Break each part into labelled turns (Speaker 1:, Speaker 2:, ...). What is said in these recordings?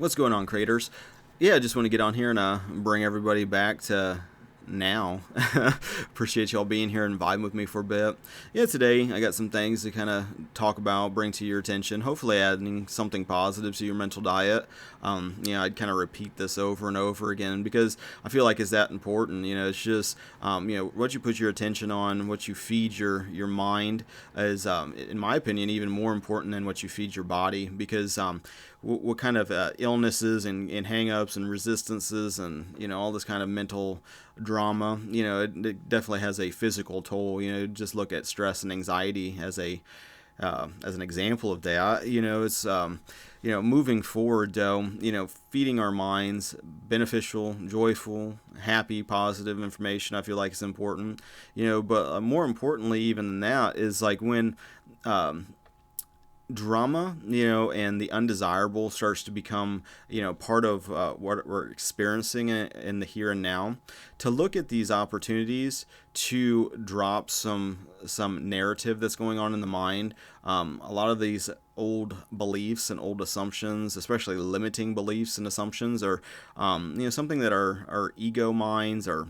Speaker 1: What's going on, creators? Yeah, I just want to get on here and bring everybody back to now. Appreciate y'all being here and vibing with me for a bit. Yeah, today I got some things to kind of talk about, bring to your attention, hopefully adding something positive to your mental diet. I'd kind of repeat this over and over again because I feel like it's that important. It's just, what you put your attention on, what you feed your mind is, in my opinion, even more important than what you feed your body because, what kind of illnesses and hang-ups and resistances and all this kind of mental drama, it definitely has a physical toll. Just look at stress and anxiety as an example of that. It's moving forward though, feeding our minds beneficial, joyful, happy, positive information, I feel like is important. But more importantly even than that is like when drama, and the undesirable starts to become, part of what we're experiencing in the here and now, to look at these opportunities to drop some narrative that's going on in the mind. A lot of these old beliefs and old assumptions, especially limiting beliefs and assumptions, are, something that our ego minds are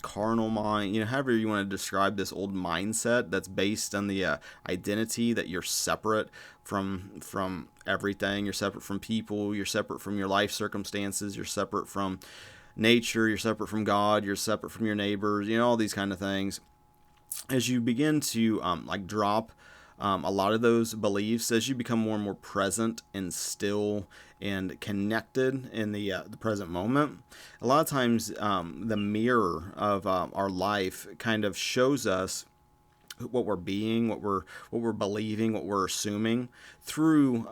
Speaker 1: carnal mind, however you want to describe this old mindset that's based on the identity that you're separate from everything. You're separate from people, you're separate from your life circumstances, you're separate from nature, you're separate from God, you're separate from your neighbors, all these kind of things. As you begin to drop a lot of those beliefs, as you become more and more present and still and connected in the present moment, a lot of times the mirror of our life kind of shows us what we're being, what we're believing, what we're assuming through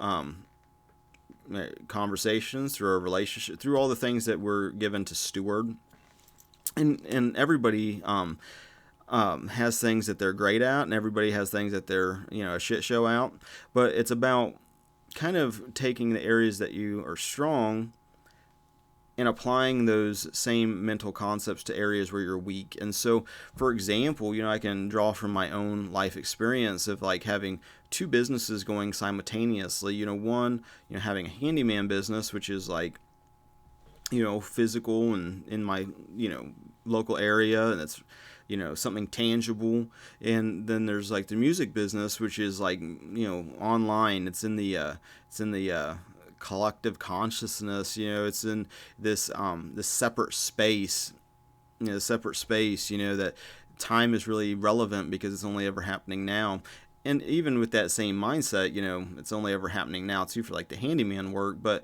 Speaker 1: conversations, through our relationship, through all the things that we're given to steward. And everybody has things that they're great at, and everybody has things that they're a shit show out. But it's about kind of taking the areas that you are strong and applying those same mental concepts to areas where you're weak. And so, for example, I can draw from my own life experience of like having two businesses going simultaneously. One, having a handyman business, which is like, physical and in my, local area, and it's something tangible. And then there's like the music business, which is like online. It's in the collective consciousness. It's in this separate space, that time is really relevant because it's only ever happening now. And even with that same mindset, it's only ever happening now too for like the handyman work. But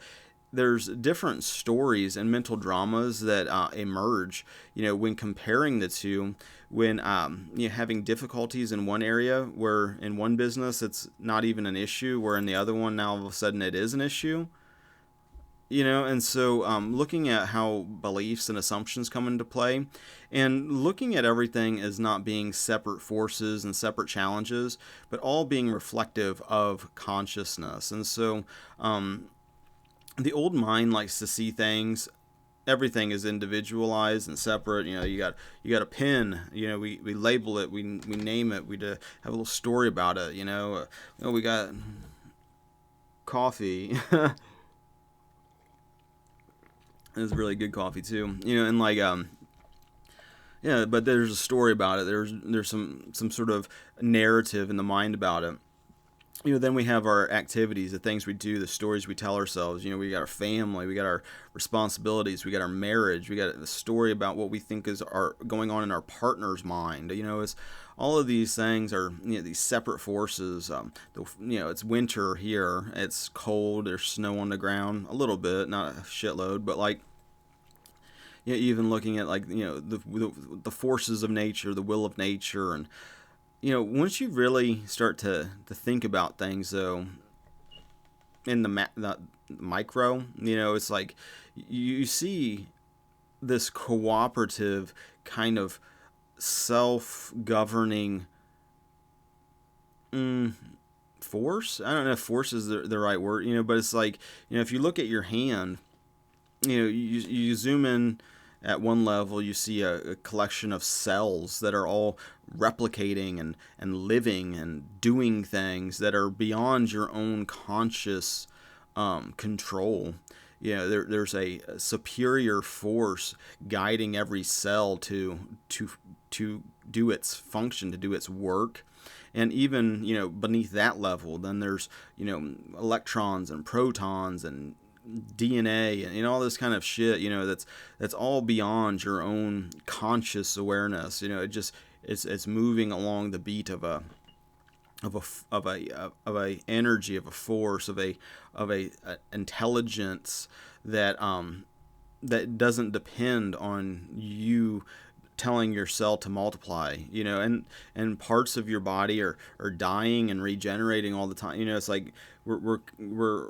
Speaker 1: there's different stories and mental dramas that emerge, when comparing the two, when having difficulties in one area where in one business it's not even an issue, where in the other one now all of a sudden it is an issue. And so looking at how beliefs and assumptions come into play, and looking at everything as not being separate forces and separate challenges, but all being reflective of consciousness. And so the old mind likes to see things, everything is individualized and separate. You got a pen, we label it, we name it, we have a little story about it. We got coffee. It's really good coffee too. And like yeah, but there's a story about it. There's some sort of narrative in the mind about it. Then we have our activities, the things we do, the stories we tell ourselves. We got our family, we got our responsibilities, we got our marriage, we got the story about what we think is going on in our partner's mind. It's all of these things are these separate forces. It's winter here, it's cold, there's snow on the ground, a little bit, not a shitload, but like even looking at like the forces of nature, the will of nature. And once you really start to think about things, though, in the micro, it's like you see this cooperative kind of self-governing force. I don't know if force is the right word, but it's like, if you look at your hand, you zoom in at one level, you see a collection of cells that are all replicating and living and doing things that are beyond your own conscious control. there's a superior force guiding every cell to do its function, to do its work. And even, beneath that level, then there's, electrons and protons and DNA and all this kind of shit, that's all beyond your own conscious awareness. It's moving along the beat of a energy, of a force, of a intelligence that doesn't depend on you telling your cell to multiply, and parts of your body are dying and regenerating all the time. It's like we're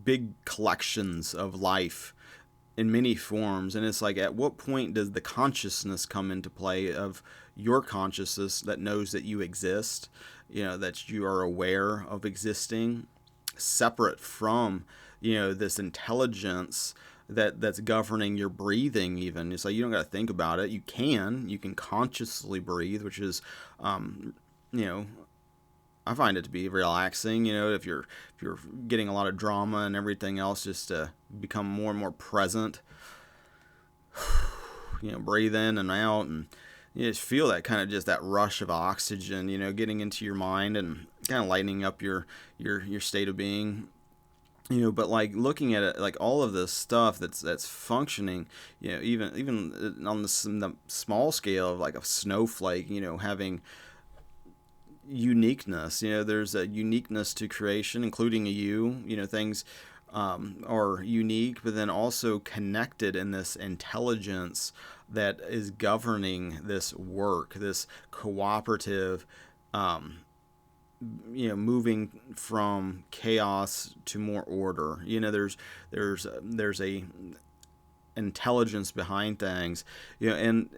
Speaker 1: big collections of life in many forms. And it's like, at what point does the consciousness come into play of your consciousness that knows that you exist, that you are aware of existing, separate from, this intelligence that's governing your breathing. Even it's like, you don't got to think about it. You can consciously breathe, which is, I find it to be relaxing. If you're getting a lot of drama and everything else, just to become more and more present. Breathe in and out, and you just feel that kind of, just that rush of oxygen, getting into your mind and kind of lightening up your state of being. But like, looking at it, like all of this stuff that's functioning, even on the small scale of like a snowflake, having uniqueness. There's a uniqueness to creation, including you. Things are unique, but then also connected in this intelligence that is governing this work, this cooperative, moving from chaos to more order. There's a intelligence behind things, and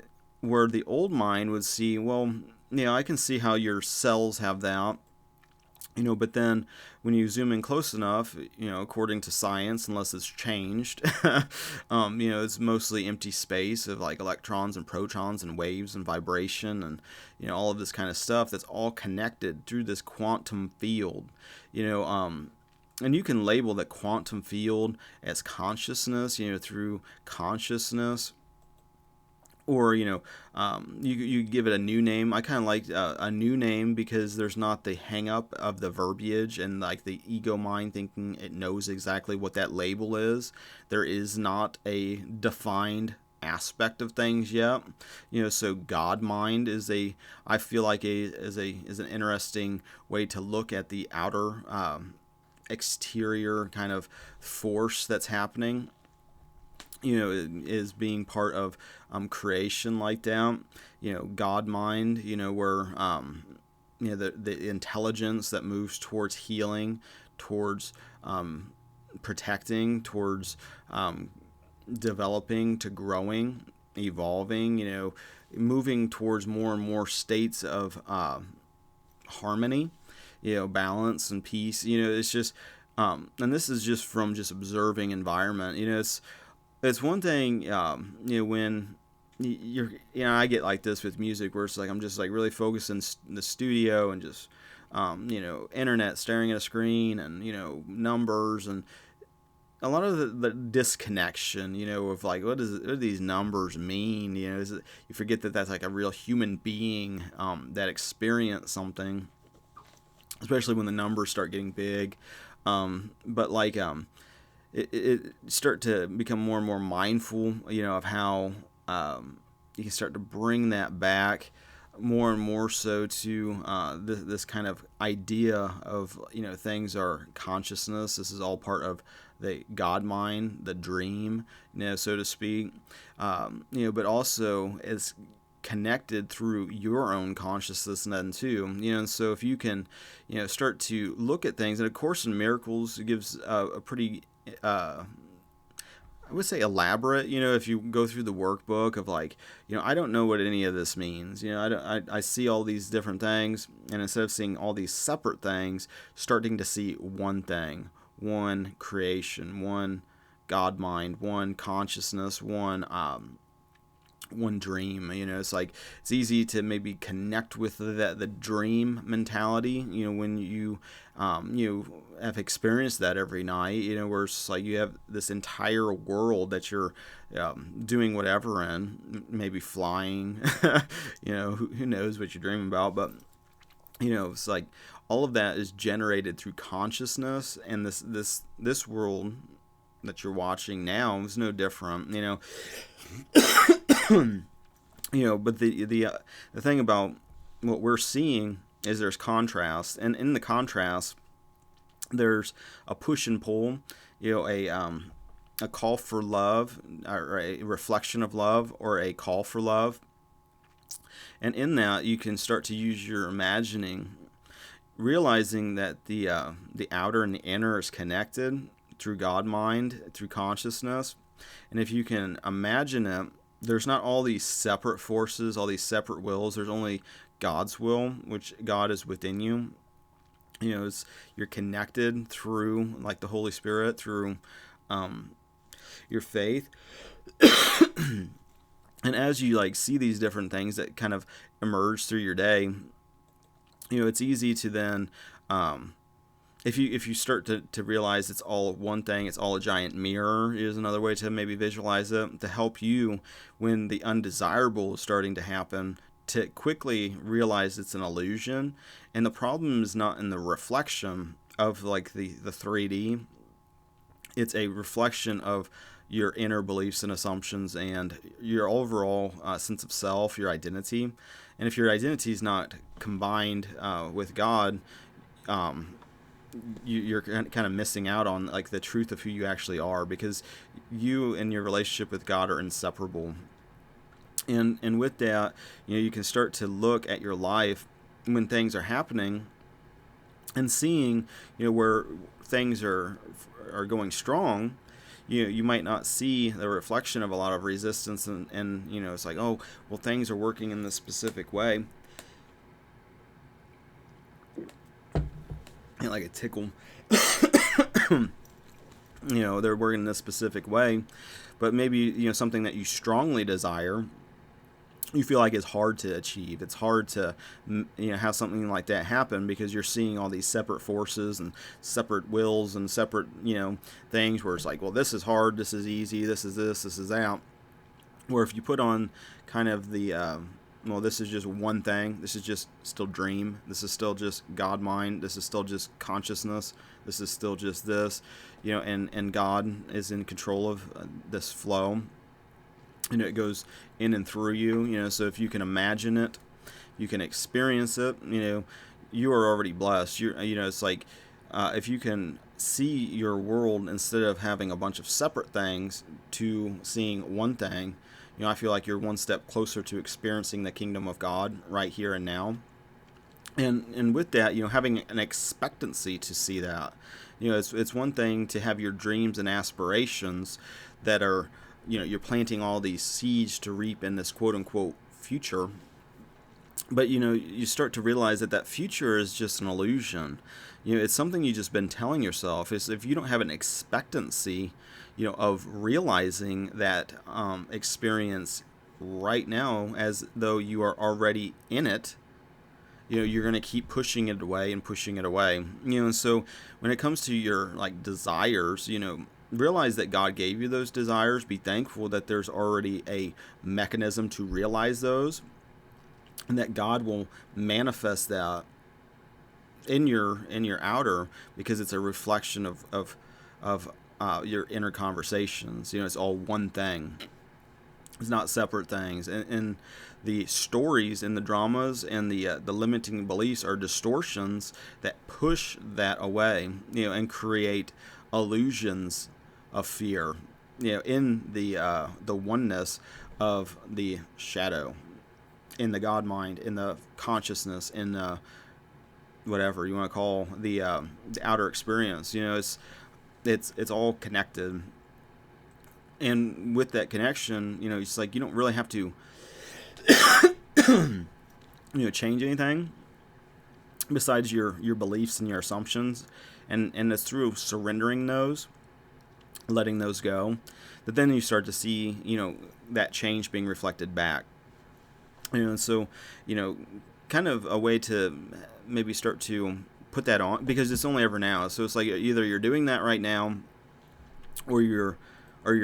Speaker 1: where the old mind would see, well, I can see how your cells have that, but then when you zoom in close enough, according to science, unless it's changed, it's mostly empty space of like electrons and protons and waves and vibration and, all of this kind of stuff that's all connected through this quantum field, and you can label that quantum field as consciousness, through consciousness. Or, you give it a new name. I kind of like a new name because there's not the hang up of the verbiage and like the ego mind thinking it knows exactly what that label is. There is not a defined aspect of things yet. So God mind is I feel like is an interesting way to look at the outer exterior kind of force that's happening, is being part of creation like that. God mind, where the intelligence that moves towards healing, towards protecting, towards developing, to growing, evolving, moving towards more and more states of harmony, balance and peace. It's just and this is just from just observing environment. It's one thing, when you're, I get like this with music where it's like I'm just like really focused in the studio and just, internet, staring at a screen and, numbers and a lot of the disconnection, of like, what do these numbers mean? You forget that that's like a real human being that experienced something, especially when the numbers start getting big. But like, it start to become more and more mindful, of how you can start to bring that back more and more so to this kind of idea of, things are consciousness. This is all part of the God mind, the dream, so to speak. But also it's connected through your own consciousness then too. And so if you can, start to look at things, and of course in Miracles it gives a pretty I would say elaborate, if you go through the workbook of like, I don't know what any of this means. I see all these different things, and instead of seeing all these separate things, starting to see one thing, one creation, one God mind, one consciousness, one one dream. It's like it's easy to maybe connect with the dream mentality, when you have experienced that every night, where it's like you have this entire world that you're doing whatever in, maybe flying. Who knows what you're dreaming about, but it's like all of that is generated through consciousness, and this world that you're watching now is no different. But the thing about what we're seeing is there's contrast, and in the contrast, there's a push and pull, a call for love, or a reflection of love, or a call for love, and in that you can start to use your imagining, realizing that the outer and the inner is connected through God mind, through consciousness, and if you can imagine it, there's not all these separate forces, all these separate wills. There's only God's will, which God is within you. You're connected through, like, the Holy Spirit, through your faith. And as you see these different things that kind of emerge through your day, it's easy to then, if you start to realize it's all one thing, it's all a giant mirror, is another way to maybe visualize it, to help you when the undesirable is starting to happen, to quickly realize it's an illusion. And the problem is not in the reflection of the 3D. It's a reflection of your inner beliefs and assumptions and your overall sense of self, your identity. And if your identity is not combined with God, you're kind of missing out on the truth of who you actually are, because you and your relationship with God are inseparable. And with that, you can start to look at your life when things are happening and seeing, where things are going strong. You might not see the reflection of a lot of resistance, and it's like, oh, well, things are working in this specific way. Like a tickle. They're working in this specific way, but maybe something that you strongly desire, you feel like it's hard to achieve. It's hard to have something like that happen, because you're seeing all these separate forces and separate wills and separate things, where it's like, well, this is hard, this is easy, this is that. Where if you put on kind of the well, this is just one thing. This is just still dream. This is still just God mind. This is still just consciousness. This is still just this, and God is in control of this flow. It goes in and through you, so if you can imagine it, you can experience it, you are already blessed. It's like, if you can see your world, instead of having a bunch of separate things, to seeing one thing, I feel like you're one step closer to experiencing the kingdom of God right here and now. And with that, having an expectancy to see that, it's one thing to have your dreams and aspirations that are, you're planting all these seeds to reap in this quote unquote future. But, you start to realize that future is just an illusion. It's something you just been telling yourself. Is if you don't have an expectancy, of realizing that experience right now as though you are already in it, you're going to keep pushing it away and pushing it away. And so when it comes to your desires, realize that God gave you those desires. Be thankful that there's already a mechanism to realize those, and that God will manifest that in your outer, because it's a reflection of your inner conversations. It's all one thing. It's not separate things. And the stories and the dramas and the limiting beliefs are distortions that push that away, and create illusions of fear, in the oneness of the shadow, in the God mind, in the consciousness, in the whatever you want to call the outer experience. It's all connected. And with that connection, it's like you don't really have to change anything besides your beliefs and your assumptions, and it's through surrendering those, letting those go, But then you start to see, that change being reflected back. And so, you know, kind of a way to maybe start to put that on, because it's only ever now. So it's like either you're doing that right now, or you're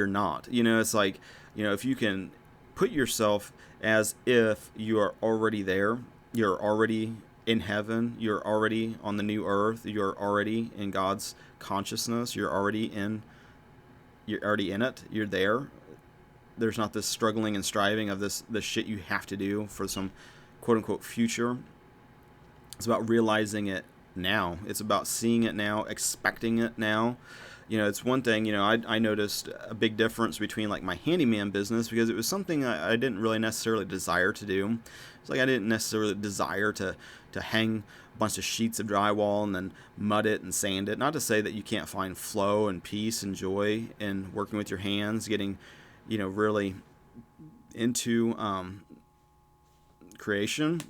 Speaker 1: not. It's like, if you can put yourself as if you are already there, you're already in heaven, you're already on the new earth, you're already in God's consciousness, you're already in it, you're there. There's not this struggling and striving of this shit you have to do for some quote unquote future. It's about realizing it now. It's about seeing it now, expecting it now. It's one thing, I noticed a big difference between like my handyman business, because it was something I didn't really necessarily desire to do. It's like I didn't necessarily desire to hang a bunch of sheets of drywall and then mud it and sand it. Not to say that you can't find flow and peace and joy in working with your hands, getting, really into creation.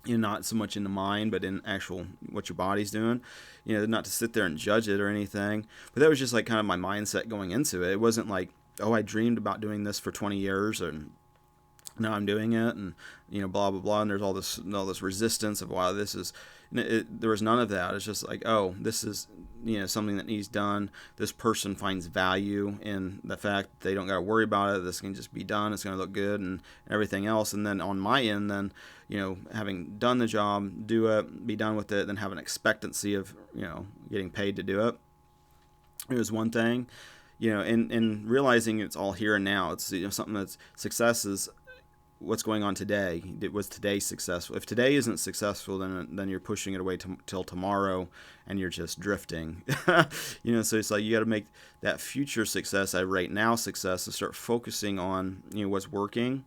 Speaker 1: Not so much in the mind, but in actual what your body's doing. Not to sit there and judge it or anything. But that was just like kind of my mindset going into it. It wasn't like, oh, I dreamed about doing this for 20 years and now I'm doing it, and blah blah blah. And there's all this resistance of, wow, this is. There was none of that. It's just like, oh, this is something that needs done. This person finds value in the fact that they don't got to worry about it. This can just be done. It's going to look good and everything else. And then on my end, then having done the job, do it, be done with it, then have an expectancy of getting paid to do it. It was one thing, and realizing it's all here and now. It's something that's success is what's going on today. Was today successful? If today isn't successful, then you're pushing it away till tomorrow, and you're just drifting. So it's like you got to make that future success a right now success, and start focusing on what's working.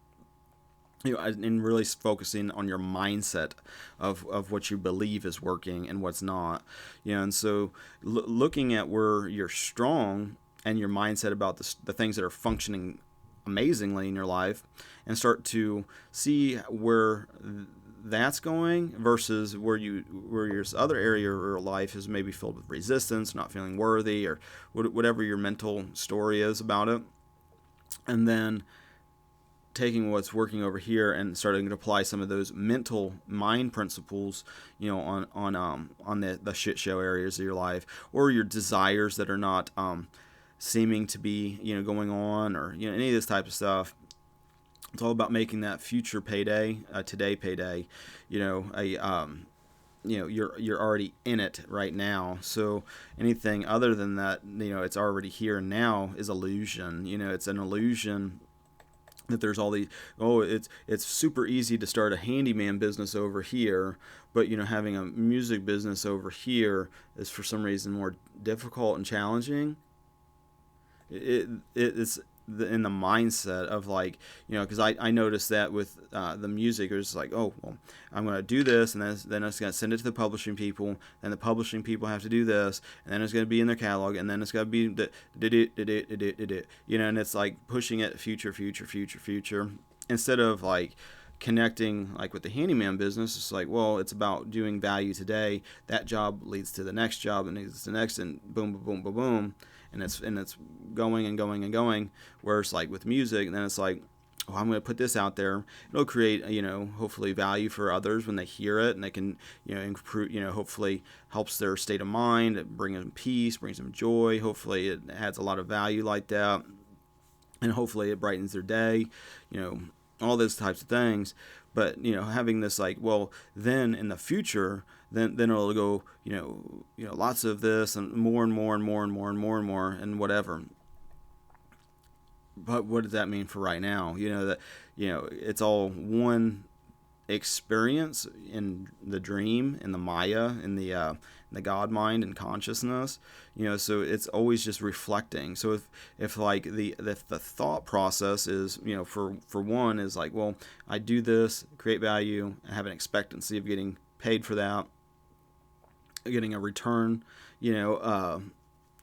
Speaker 1: And really focusing on your mindset of what you believe is working and what's not. And so looking at where you're strong and your mindset about the things that are functioning amazingly in your life, and start to see where that's going versus where your other area of your life is maybe filled with resistance, not feeling worthy, or whatever your mental story is about it. And then taking what's working over here and starting to apply some of those mental mind principles, on the shit show areas of your life, or your desires that are not seeming to be going on, or any of this type of stuff. It's all about making that future payday today payday. You're already in it right now. So anything other than that, it's already here and now, is illusion. It's an illusion that there's all these, it's super easy to start a handyman business over here, but having a music business over here is for some reason more difficult and challenging. It's in the mindset of like, because I noticed that with the music, it was like, oh, well, I'm going to do this, and then it's going to send it to the publishing people, and the publishing people have to do this, and then it's going to be in their catalog, and then it's going to be and it's like pushing it future, instead of like connecting like with the handyman business. It's like, well, it's about doing value today. That job leads to the next job, and leads to the next, and boom, boom, boom, boom, boom. And it's going and going and going. Where it's like with music, and then it's like, oh, I'm going to put this out there. It'll create, hopefully value for others when they hear it, and they can, improve, hopefully helps their state of mind. It brings them peace, brings them joy. Hopefully it adds a lot of value like that, and hopefully it brightens their day. All those types of things. But having this like, well, then in the future, then it'll go, lots of this and more and more and more and more and more and more and whatever. But what does that mean for right now? That it's all one experience in the dream, in the Maya, in the God mind and consciousness. So it's always just reflecting. So if like the thought process is, for one is like, well, I do this, create value, and have an expectancy of getting paid for that, getting a return, a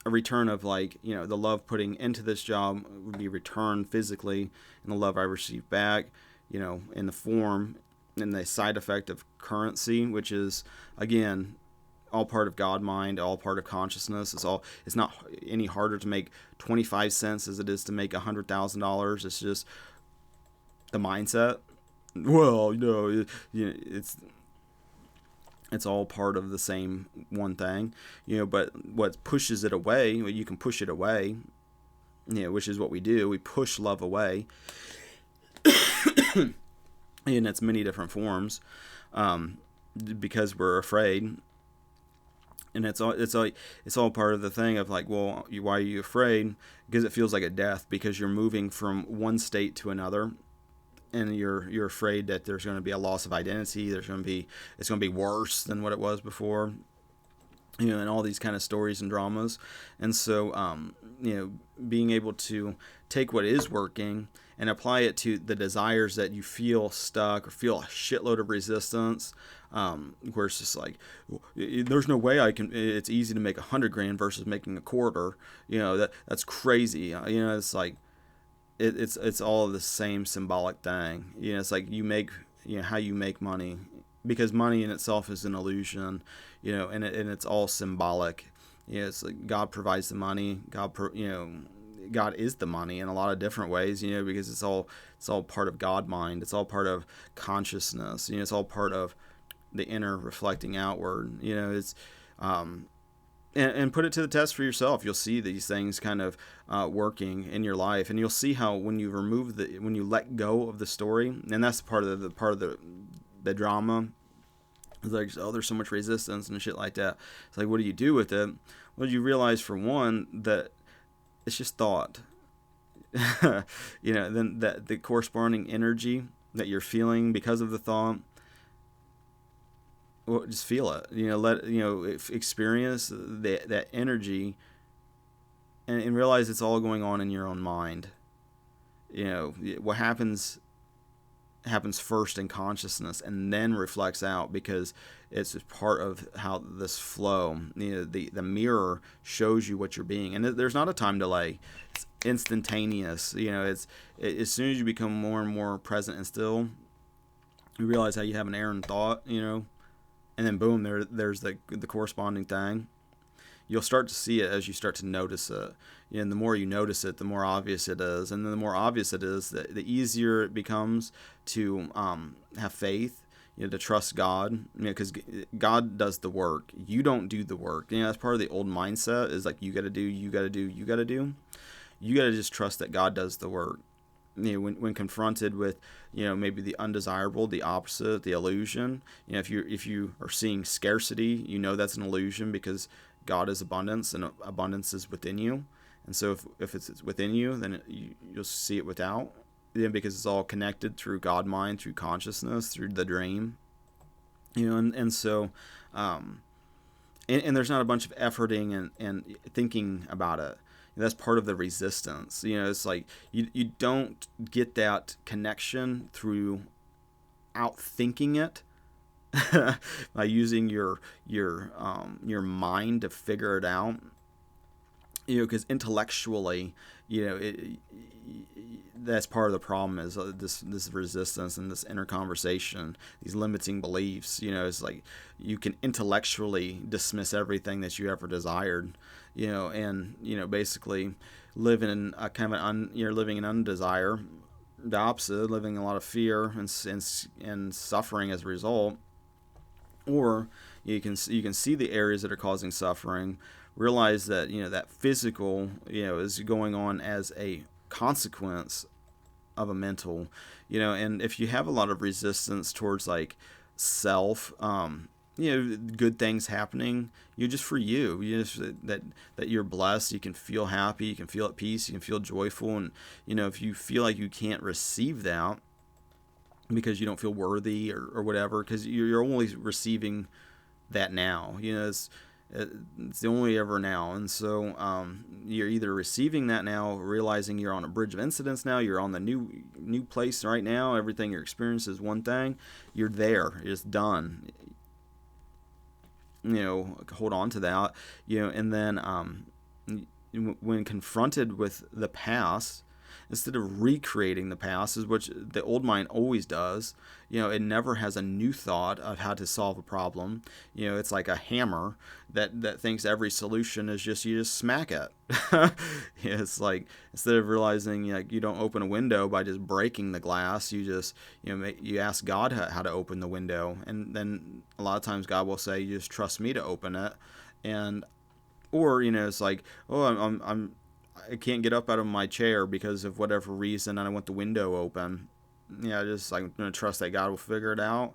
Speaker 1: return of like, the love putting into this job would be returned physically, and the love I receive back, in the form and the side effect of currency, which is, again, all part of God mind, all part of consciousness. It's not any harder to make 25 cents as it is to make $100,000. It's just the mindset. Well, it's all part of the same one thing, but what pushes it away, well, you can push it away, which is what we do. We push love away in its many different forms, because we're afraid. And it's all part of the thing of like, well, why are you afraid? Because it feels like a death, because you're moving from one state to another, and you're afraid that there's going to be a loss of identity. It's going to be worse than what it was before, and all these kind of stories and dramas. And so, being able to take what is working and apply it to the desires that you feel stuck or feel a shitload of resistance, where it's just like, there's no way I can. It's easy to make $100,000 versus making a quarter. That's crazy. It's like it's all the same symbolic thing. It's like you make how you make money, because money in itself is an illusion. And it's all symbolic. It's like God provides the money. God is the money in a lot of different ways, because it's all part of God mind. It's all part of consciousness. It's all part of the inner reflecting outward. It's and put it to the test for yourself. You'll see these things kind of working in your life, and you'll see how when you let go of the story, and that's part of the drama. It's like, oh, there's so much resistance and shit like that. It's like, what do you do with it? Well, you realize, for one, that it's just thought. Then that the corresponding energy that you're feeling because of the thought, well, just feel it. Experience that energy, and realize it's all going on in your own mind. What happens first in consciousness, and then reflects out, because it's part of how this flow. The mirror shows you what you're being, and there's not a time delay. It's instantaneous. It's as soon as you become more and more present and still, you realize how you have an errant thought. And then boom, there's the corresponding thing. You'll start to see it as you start to notice it. And the more you notice it, the more obvious it is. And then the more obvious it is, the easier it becomes to have faith, to trust God. Because God does the work. You don't do the work. That's part of the old mindset, is like, you got to do, you got to do, you got to do. You got to just trust that God does the work. When confronted with, maybe the undesirable, the opposite, the illusion, if you are seeing scarcity, that's an illusion, because God is abundance, and abundance is within you. And so if it's within you, then you'll see it without, because it's all connected through God mind, through consciousness, through the dream. And so and there's not a bunch of efforting and thinking about it. That's part of the resistance. It's like you don't get that connection through outthinking it, by using your mind to figure it out. Because intellectually, that's part of the problem, is this resistance and this inner conversation, these limiting beliefs. It's like you can intellectually dismiss everything that you ever desired, and basically live in a kind of you're living in undesire, the opposite, living in a lot of fear and suffering as a result. Or you can see the areas that are causing suffering, realize that that physical is going on as a consequence of a mental, and if you have a lot of resistance towards like self, good things happening, just for you, just that you're blessed, you can feel happy, you can feel at peace, you can feel joyful, and if you feel like you can't receive that because you don't feel worthy or whatever, because you're only receiving that now, it's the only ever now. And so you're either receiving that now, realizing you're on a bridge of incidents now, you're on the new place right now, everything you're experiencing is one thing, you're there, it's done, hold on to that, and then when confronted with the past, instead of recreating the past, is which the old mind always does. It never has a new thought of how to solve a problem. It's like a hammer that thinks every solution is just you just smack it. It's like, instead of realizing you don't open a window by just breaking the glass, you just you ask God how to open the window, and then a lot of times God will say, you just trust me to open it. And or it's like, oh, I can't get up out of my chair because of whatever reason, and I want the window open. Just like, I'm gonna trust that God will figure it out.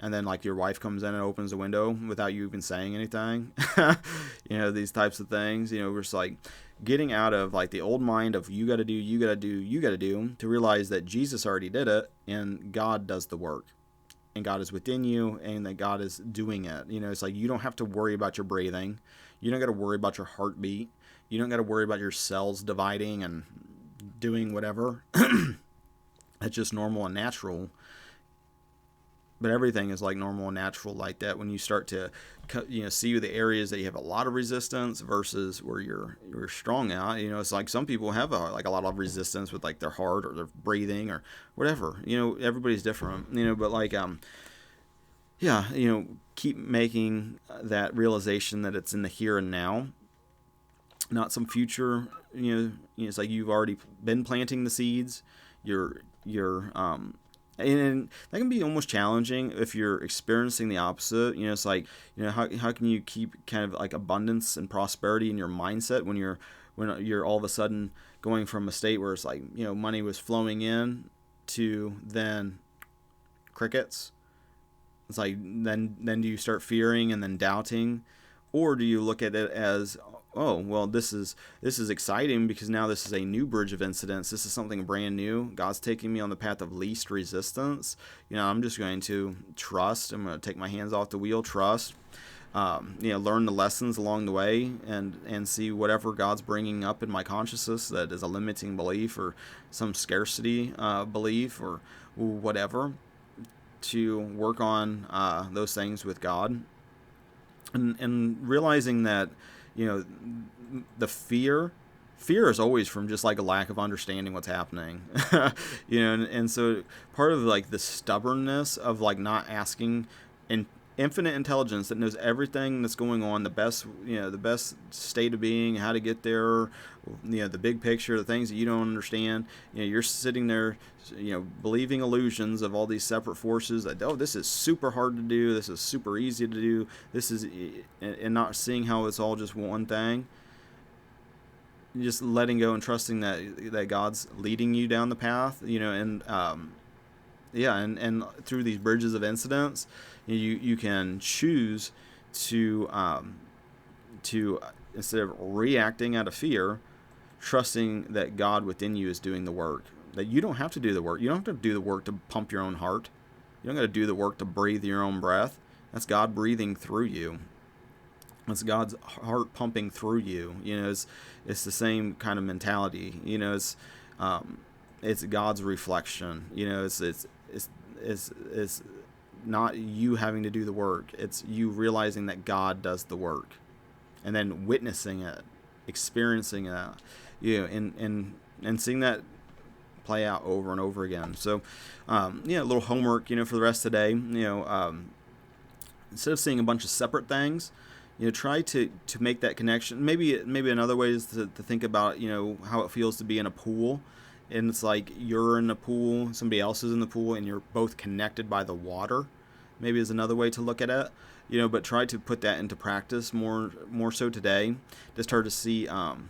Speaker 1: And then like your wife comes in and opens the window without you even saying anything. These types of things. We're just like getting out of like the old mind of you got to do, you got to do, you got to do, to realize that Jesus already did it and God does the work. And God is within you, and that God is doing it. It's like, you don't have to worry about your breathing. You don't got to worry about your heartbeat. You don't got to worry about your cells dividing and doing whatever. It's just normal and natural. But everything is like normal and natural like that when you start to see the areas that you have a lot of resistance versus where you're strong at. It's like some people have a lot of resistance with like their heart or their breathing or whatever. Everybody's different. But like keep making that realization that it's in the here and now, not some future. It's like you've already been planting the seeds. And that can be almost challenging if you're experiencing the opposite. It's like, how can you keep kind of like abundance and prosperity in your mindset when you're all of a sudden going from a state where it's like, money was flowing in to then crickets. It's like, then do you start fearing and then doubting, or do you look at it as, oh, well, this is exciting because now this is a new bridge of incidents. This is something brand new. God's taking me on the path of least resistance. I'm just going to trust. I'm going to take my hands off the wheel, trust. Learn the lessons along the way, and see whatever God's bringing up in my consciousness that is a limiting belief or some scarcity belief or whatever, to work on those things with God, and realizing that the fear is always from just like a lack of understanding what's happening. And so part of like the stubbornness of like not asking and infinite intelligence that knows everything that's going on, the best state of being, how to get there, the big picture, the things that you don't understand. You're sitting there, believing illusions of all these separate forces that, oh, this is super hard to do, this is super easy to do, and not seeing how it's all just one thing. Just letting go and trusting that God's leading you down the path, and through these bridges of incidents, you can choose to instead of reacting out of fear, trusting that God within you is doing the work. That you don't have to do the work. You don't have to do the work to pump your own heart. You don't got to do the work to breathe your own breath. That's God breathing through you. It's God's heart pumping through you. It's the same kind of mentality. It's God's reflection. It's not you having to do the work. It's you realizing that God does the work, and then witnessing it, experiencing it, and seeing that play out over and over again. So, a little homework, for the rest of the day. Instead of seeing a bunch of separate things, try to make that connection. Maybe another way is to think about, how it feels to be in a pool. And it's like you're in a pool, somebody else is in the pool, and you're both connected by the water. Maybe is another way to look at it. But try to put that into practice more so today. To start to see, and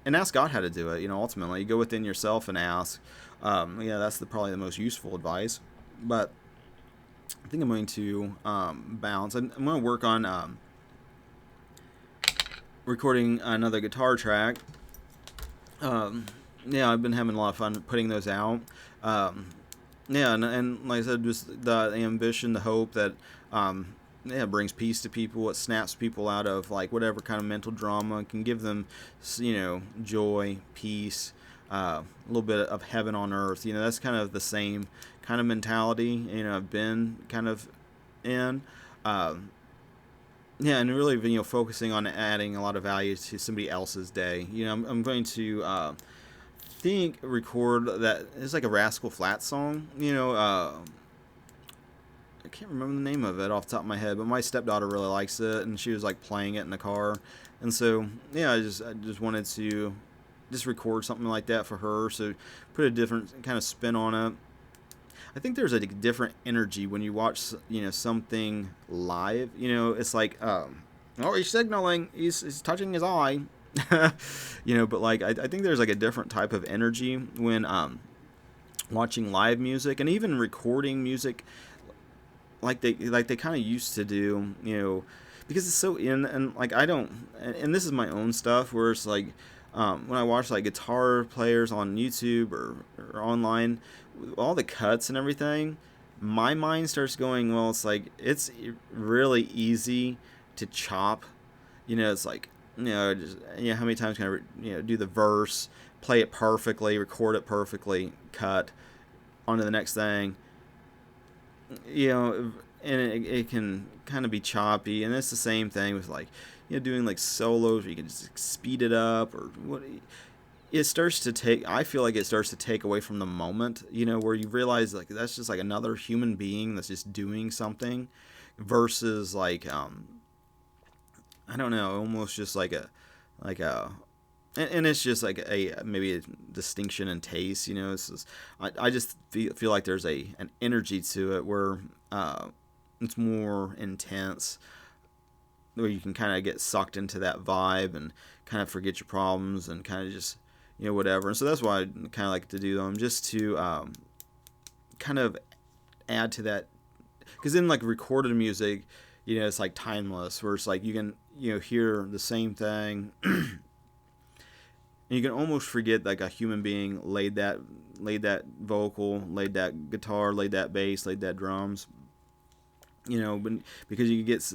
Speaker 1: ask God how to do it. Ultimately, go within yourself and ask. That's probably the most useful advice. But I think I'm going to bounce. I'm going to work on recording another guitar track. I've been having a lot of fun putting those out. And like I said, just the ambition, the hope that it brings peace to people. It snaps people out of like whatever kind of mental drama. It can give them, joy, peace, a little bit of heaven on earth. That's kind of the same kind of mentality. I've been kind of in. And really, focusing on adding a lot of value to somebody else's day. I'm going to think record that it's like a Rascal Flatts song. I can't remember the name of it off the top of my head, but my stepdaughter really likes it, and she was like playing it in the car, and so yeah, I just wanted to just record something like that for her, so put a different kind of spin on it. I think there's a different energy when you watch something live. It's like oh, he's signaling, he's touching his eye. But like I think there's like a different type of energy when watching live music and even recording music like they kind of used to do, because it's so in and like I don't and this is my own stuff where it's like when I watch like guitar players on YouTube or online, all the cuts and everything, my mind starts going, well, it's like it's really easy to chop. It's like just how many times can I do the verse, play it perfectly, record it perfectly, cut on to the next thing, and it can kind of be choppy, and it's the same thing with like doing like solos where you can just speed it up or what. It starts to take, I feel like it starts to take away from the moment, where you realize like that's just like another human being that's just doing something versus like I don't know, almost just like a and it's just like a maybe a distinction in taste. It's just, I just feel like there's an energy to it where it's more intense, where you can kind of get sucked into that vibe and kind of forget your problems and kind of just whatever. And so that's why I kind of like to do them, just to kind of add to that, because in like recorded music, it's like timeless, where it's like you can hear the same thing. And you can almost forget like a human being laid that vocal, laid that guitar, laid that bass, laid that drums. But because you get,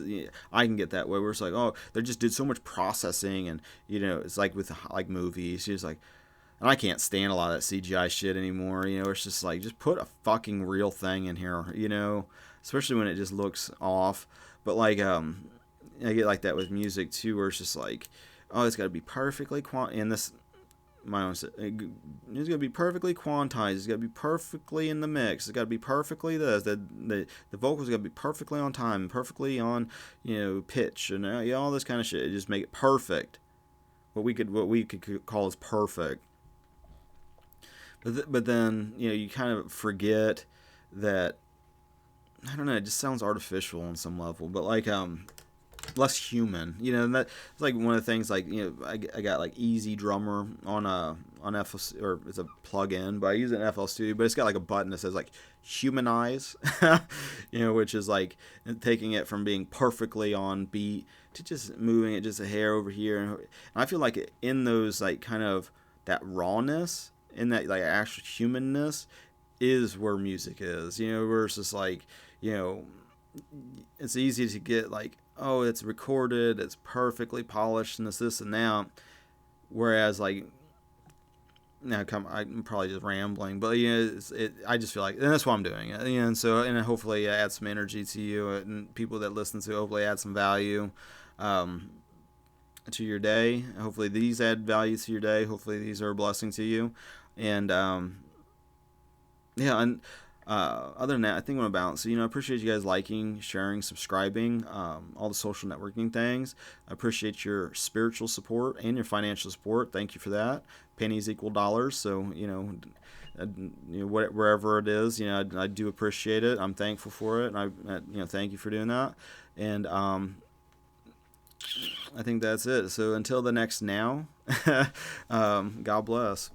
Speaker 1: I can get that way where it's like, oh, they just did so much processing, and it's like with like movies, it's like, and I can't stand a lot of that CGI shit anymore. It's just like, just put a fucking real thing in here. Especially when it just looks off. But like I get like that with music too, where it's just like, oh, it's got to be perfectly and this my own. It's got to be perfectly quantized. It's got to be perfectly in the mix. It's got to be perfectly this. The vocals got to be perfectly on time, perfectly on pitch, and all this kind of shit. Just make it perfect. What we could call as perfect. But then you kind of forget that, I don't know. It just sounds artificial on some level. But like less human, and that's like one of the things. Like I got like Easy Drummer on FL, or it's a plug-in, but I use it in FL Studio. But it's got like a button that says like humanize, which is like taking it from being perfectly on beat to just moving it just a hair over here. And I feel like in those like kind of that rawness, in that like actual humanness, is where music is. Versus like it's easy to get like, oh, it's recorded, it's perfectly polished, and this and that. Whereas like, now I'm probably just rambling, but I just feel like, and that's why I'm doing it. And so, and hopefully add some energy to you and people that listen to it, hopefully add some value to your day. Hopefully these add value to your day. Hopefully these are a blessing to you. And yeah, and other than that, I think I'm gonna bounce. So, I appreciate you guys liking, sharing, subscribing, all the social networking things. I appreciate your spiritual support and your financial support. Thank you for that. Pennies equal dollars. So, wherever it is, I do appreciate it. I'm thankful for it, and thank you for doing that. And I think that's it. So until the next now, God bless.